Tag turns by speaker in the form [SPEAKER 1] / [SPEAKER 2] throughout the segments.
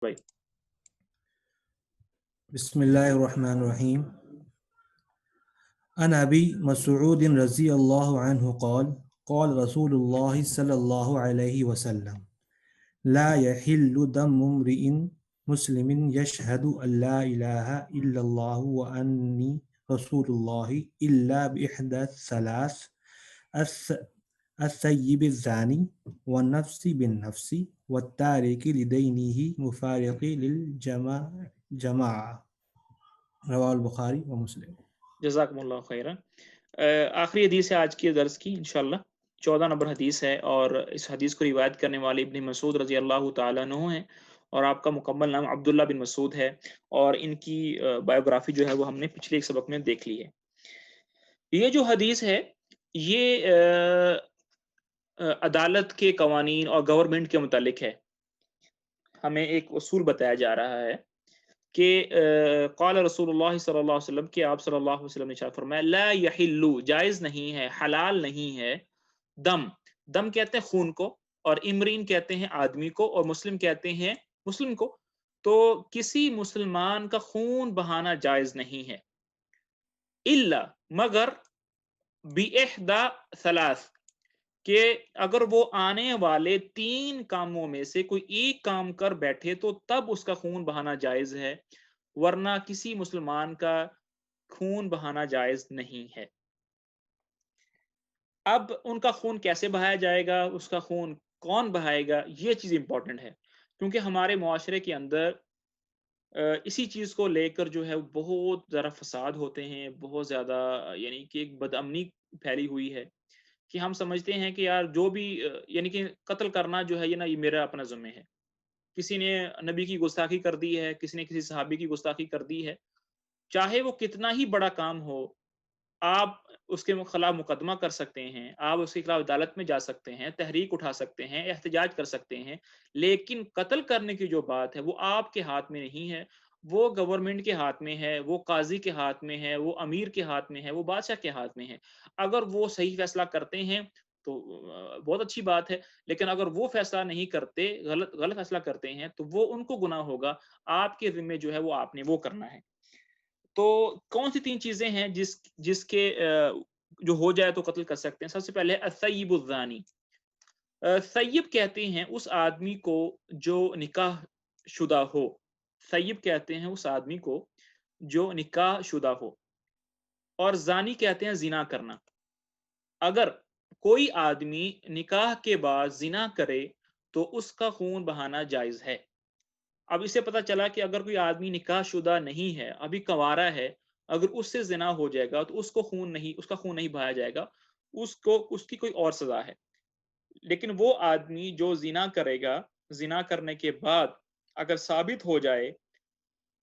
[SPEAKER 1] بھائی
[SPEAKER 2] بسم اللہ الرحمن الرحیم عن ابی مسعود رضی اللہ عنہ قال رسول اللہ صلی اللہ علیہ وسلم لا يحل دم امرئ مسلم يشهد ان لا اله الا الله واني رسول الله الا باحدى الثلاث الثيب الزاني والنفس بالنفس والتارك لدينه مفارق للجماعة رواه البخاری و مسلم۔
[SPEAKER 1] جزاکم اللہ خیرا۔ آخری حدیث ہے آج کی درس کی انشاءاللہ، 14 نمبر حدیث ہے، اور اس حدیث کو روایت کرنے والے ابن مسعود رضی اللہ تعالیٰ عنہ ہیں، اور آپ کا مکمل نام عبداللہ بن مسعود ہے، اور ان کی بایوگرافی جو ہے وہ ہم نے پچھلے ایک سبق میں دیکھ لی ہے۔ یہ جو حدیث ہے یہ عدالت کے قوانین اور گورنمنٹ کے متعلق ہے۔ ہمیں ایک اصول بتایا جا رہا ہے کہ قال رسول اللہ صلی اللہ علیہ وسلم کہ آپ صلی اللہ علیہ وسلم نے ارشاد فرمایا لا یحل، جائز نہیں ہے، حلال نہیں ہے، دم کہتے ہیں خون کو، اور امرین کہتے ہیں آدمی کو، اور مسلم کہتے ہیں مسلم کو، تو کسی مسلمان کا خون بہانا جائز نہیں ہے، الا مگر باحدى ثلاث، کہ اگر وہ آنے والے 3 کاموں میں سے کوئی ایک کام کر بیٹھے تو تب اس کا خون بہانا جائز ہے، ورنہ کسی مسلمان کا خون بہانا جائز نہیں ہے۔ اب ان کا خون کیسے بہایا جائے گا، اس کا خون کون بہائے گا، یہ چیز امپورٹنٹ ہے، کیونکہ ہمارے معاشرے کے اندر اسی چیز کو لے کر جو ہے بہت زیادہ فساد ہوتے ہیں، بہت زیادہ یعنی کہ ایک بدامنی پھیلی ہوئی ہے، کہ ہم سمجھتے ہیں کہ یار جو بھی یعنی کہ قتل کرنا جو ہے یہ نا، یہ میرا اپنا ذمہ ہے۔ کسی نے نبی کی گستاخی کر دی ہے، کسی نے کسی صحابی کی گستاخی کر دی ہے، چاہے وہ کتنا ہی بڑا کام ہو، آپ اس کے خلاف مقدمہ کر سکتے ہیں، آپ اس کے خلاف عدالت میں جا سکتے ہیں، تحریک اٹھا سکتے ہیں، احتجاج کر سکتے ہیں، لیکن قتل کرنے کی جو بات ہے وہ آپ کے ہاتھ میں نہیں ہے، وہ گورنمنٹ کے ہاتھ میں ہے، وہ قاضی کے ہاتھ میں ہے، وہ امیر کے ہاتھ میں ہے، وہ بادشاہ کے ہاتھ میں ہے۔ اگر وہ صحیح فیصلہ کرتے ہیں تو بہت اچھی بات ہے، لیکن اگر وہ فیصلہ نہیں کرتے، غلط فیصلہ کرتے ہیں، تو وہ ان کو گناہ ہوگا، آپ کے ذمہ جو ہے وہ آپ نے وہ کرنا ہے۔ تو کون سی 3 چیزیں ہیں جس کے جو ہو جائے تو قتل کر سکتے ہیں؟ سب سے پہلے الثیب الزانی، ثیب کہتے ہیں اس آدمی کو جو نکاح شدہ ہو، ثیب کہتے ہیں اس آدمی کو جو نکاح شدہ ہو، اور زانی کہتے ہیں زنا کرنا۔ اگر کوئی آدمی نکاح کے بعد زنا کرے تو اس کا خون بہانا جائز ہے۔ اب اس سے پتہ چلا کہ اگر کوئی آدمی نکاح شدہ نہیں ہے، ابھی کنوارا ہے، اگر اس سے زنا ہو جائے گا تو اس کا خون نہیں بہایا جائے گا، اس کی کوئی اور سزا ہے۔ لیکن وہ آدمی جو زنا کرے گا، زنا کرنے کے بعد اگر ثابت ہو جائے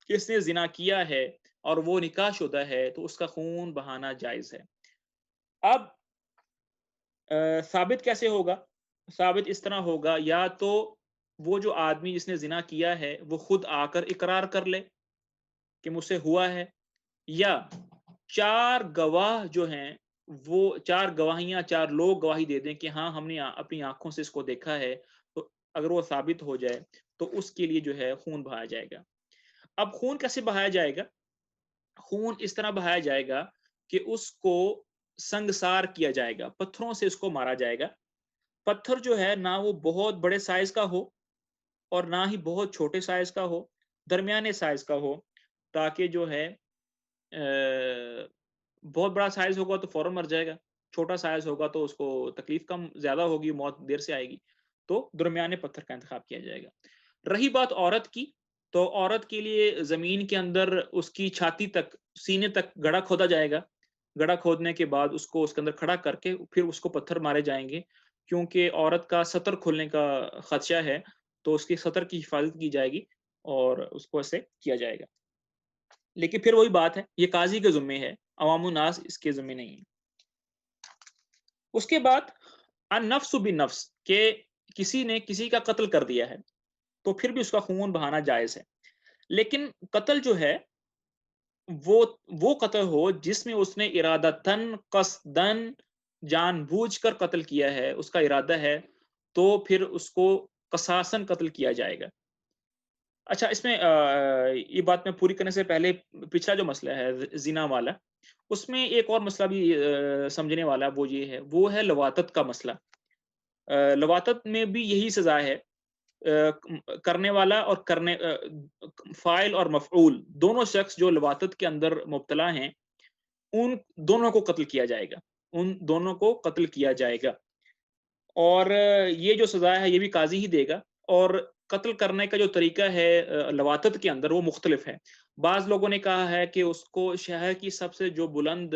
[SPEAKER 1] کہ اس نے زنا کیا ہے اور وہ نکاح شدہ ہے تو اس کا خون بہانا جائز ہے۔ اب ثابت کیسے ہوگا؟ ثابت اس طرح ہوگا، یا تو وہ جو آدمی جس نے زنا کیا ہے وہ خود آ کر اقرار کر لے کہ مجھ سے ہوا ہے، یا 4 گواہ جو ہیں وہ 4 گواہیاں، 4 لوگ گواہی دے دیں کہ ہاں ہم نے اپنی آنکھوں سے اس کو دیکھا ہے، تو اگر وہ ثابت ہو جائے تو اس کے لیے جو ہے خون بہایا جائے گا۔ اب خون کیسے بہایا جائے گا؟ خون اس طرح بہایا جائے گا کہ اس کو سنگسار کیا جائے گا، پتھروں سے اس کو مارا جائے گا۔ پتھر جو ہے نہ وہ بہت بڑے سائز کا ہو اور نہ ہی بہت چھوٹے سائز کا ہو، درمیانے سائز کا ہو، تاکہ جو ہے بہت بڑا سائز ہوگا تو فوراً مر جائے گا، چھوٹا سائز ہوگا تو اس کو تکلیف کم زیادہ ہوگی، موت دیر سے آئے گی، تو درمیانے پتھر کا انتخاب کیا جائے گا۔ رہی بات عورت کی، تو عورت کے لیے زمین کے اندر اس کی چھاتی تک، سینے تک گڑھا کھودا جائے گا، گڑھا کھودنے کے بعد اس کو اس کے اندر کھڑا کر کے پھر اس کو پتھر مارے جائیں گے، کیونکہ عورت کا سطر کھلنے کا خدشہ ہے، تو اس کی سطر کی حفاظت کی جائے گی اور اس کو ایسے کیا جائے گا۔ لیکن پھر وہی بات ہے، یہ قاضی کے ذمہ ہے، عوام الناس اس کے ذمہ نہیں ہے۔ اس کے بعد النفس بالنفس، کہ کسی نے کسی کا قتل کر دیا ہے تو پھر بھی اس کا خون بہانا جائز ہے، لیکن قتل جو ہے وہ قتل ہو جس میں اس نے ارادتاً قصداً جان بوجھ کر قتل کیا ہے، اس کا ارادہ ہے، تو پھر اس کو قصاصاً قتل کیا جائے گا۔ اچھا اس میں یہ بات میں پوری کرنے سے پہلے پچھلا جو مسئلہ ہے زنا والا، اس میں ایک اور مسئلہ بھی سمجھنے والا وہ یہ ہے، وہ ہے لواطت کا مسئلہ۔ لواطت میں بھی یہی سزا ہے، کرنے والا اور فاعل اور مفعول دونوں شخص جو لواطت کے اندر مبتلا ہیں، ان دونوں کو قتل کیا جائے گا، ان دونوں کو قتل کیا جائے گا۔ اور یہ جو سزا ہے یہ بھی قاضی ہی دے گا، اور قتل کرنے کا جو طریقہ ہے لواطت کے اندر وہ مختلف ہے۔ بعض لوگوں نے کہا ہے کہ اس کو شہر کی سب سے جو بلند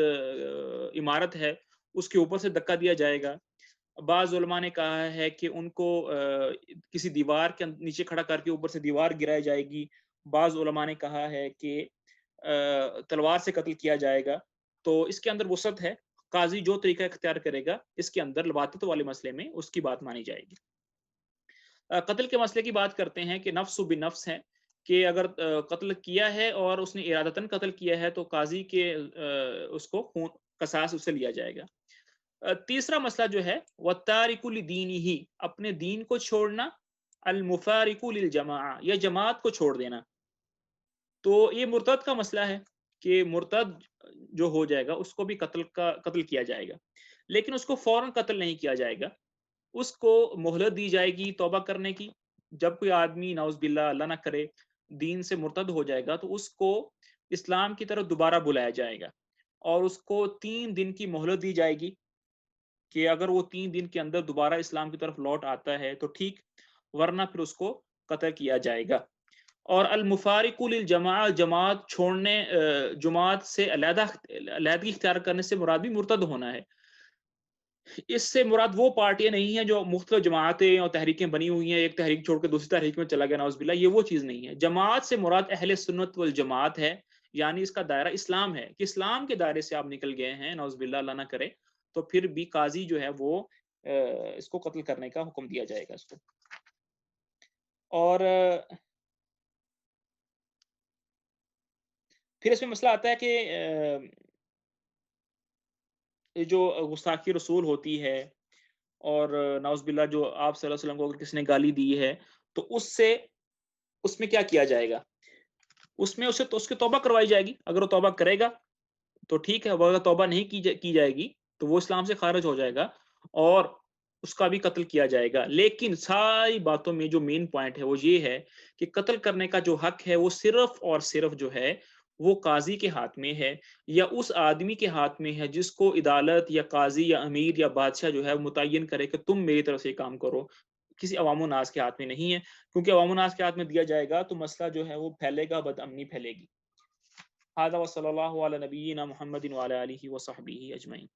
[SPEAKER 1] عمارت ہے اس کے اوپر سے دھکا دیا جائے گا۔ بعض علماء نے کہا ہے کہ ان کو کسی دیوار کے نیچے کھڑا کر کے اوپر سے دیوار گرائی جائے گی۔ بعض علماء نے کہا ہے کہ تلوار سے قتل کیا جائے گا۔ تو اس کے اندر وسعت ہے، قاضی جو طریقہ اختیار کرے گا اس کے اندر لواطت والے مسئلے میں اس کی بات مانی جائے گی۔ قتل کے مسئلے کی بات کرتے ہیں کہ نفس بنفس ہے، کہ اگر قتل کیا ہے اور اس نے ارادتاً قتل کیا ہے تو قاضی کے اس کو خون قصاص اس سے لیا جائے گا۔ تیسرا مسئلہ جو ہے وَالتَّارِكُ لِدِينِهِ، اپنے دین کو چھوڑنا، المفارق للجماع، یا جماعت کو چھوڑ دینا۔ تو یہ مرتد کا مسئلہ ہے کہ مرتد جو ہو جائے گا اس کو بھی قتل کیا جائے گا، لیکن اس کو فوراً قتل نہیں کیا جائے گا، اس کو مہلت دی جائے گی توبہ کرنے کی۔ جب کوئی آدمی نعوذ باللہ اللہ نہ کرے دین سے مرتد ہو جائے گا تو اس کو اسلام کی طرف دوبارہ بلایا جائے گا، اور اس کو 3 دن کی مہلت دی جائے گی کہ اگر وہ 3 دن کے اندر دوبارہ اسلام کی طرف لوٹ آتا ہے تو ٹھیک، ورنہ پھر اس کو قتل کیا جائے گا۔ اور المفارق للجماع، جماعت چھوڑنے، جماعت سے علیحدگی اختیار کرنے سے مراد بھی مرتد ہونا ہے۔ اس سے مراد وہ پارٹیاں نہیں ہیں جو مختلف جماعتیں اور تحریکیں بنی ہوئی ہیں، ایک تحریک چھوڑ کے دوسری تحریک میں چلا گیا نعوذ باللہ، یہ وہ چیز نہیں ہے۔ جماعت سے مراد اہل سنت والجماعت ہے، یعنی اس کا دائرہ اسلام ہے، کہ اسلام کے دائرے سے آپ نکل گئے ہیں نعوذ باللہ اللہ نہ کرے، تو پھر بھی قاضی جو ہے وہ اس کو قتل کرنے کا حکم دیا جائے گا اس کو۔ اور پھر اس میں مسئلہ آتا ہے کہ یہ جو گستاخی رسول ہوتی ہے، اور نعوذ باللہ جو آپ صلی اللہ علیہ وسلم کو اگر کسی نے گالی دی ہے تو اس میں کیا کیا جائے گا؟ اس میں اس کی توبہ کروائی جائے گی، اگر وہ توبہ کرے گا تو ٹھیک ہے، وہ اگر توبہ نہیں کی جائے گی تو وہ اسلام سے خارج ہو جائے گا، اور اس کا بھی قتل کیا جائے گا۔ لیکن ساری باتوں میں جو مین پوائنٹ ہے وہ یہ ہے کہ قتل کرنے کا جو حق ہے وہ صرف اور صرف جو ہے وہ قاضی کے ہاتھ میں ہے، یا اس آدمی کے ہاتھ میں ہے جس کو عدالت یا قاضی یا امیر یا بادشاہ جو ہے متعین کرے کہ تم میری طرف سے یہ کام کرو۔ کسی عوام الناس کے ہاتھ میں نہیں ہے، کیونکہ عوام الناس کے ہاتھ میں دیا جائے گا تو مسئلہ جو ہے وہ پھیلے گا، بد امنی پھیلے گی۔ هذا وصلی اللہ علی نبینا محمد وعلی آلہ وصحبہ اجمعین۔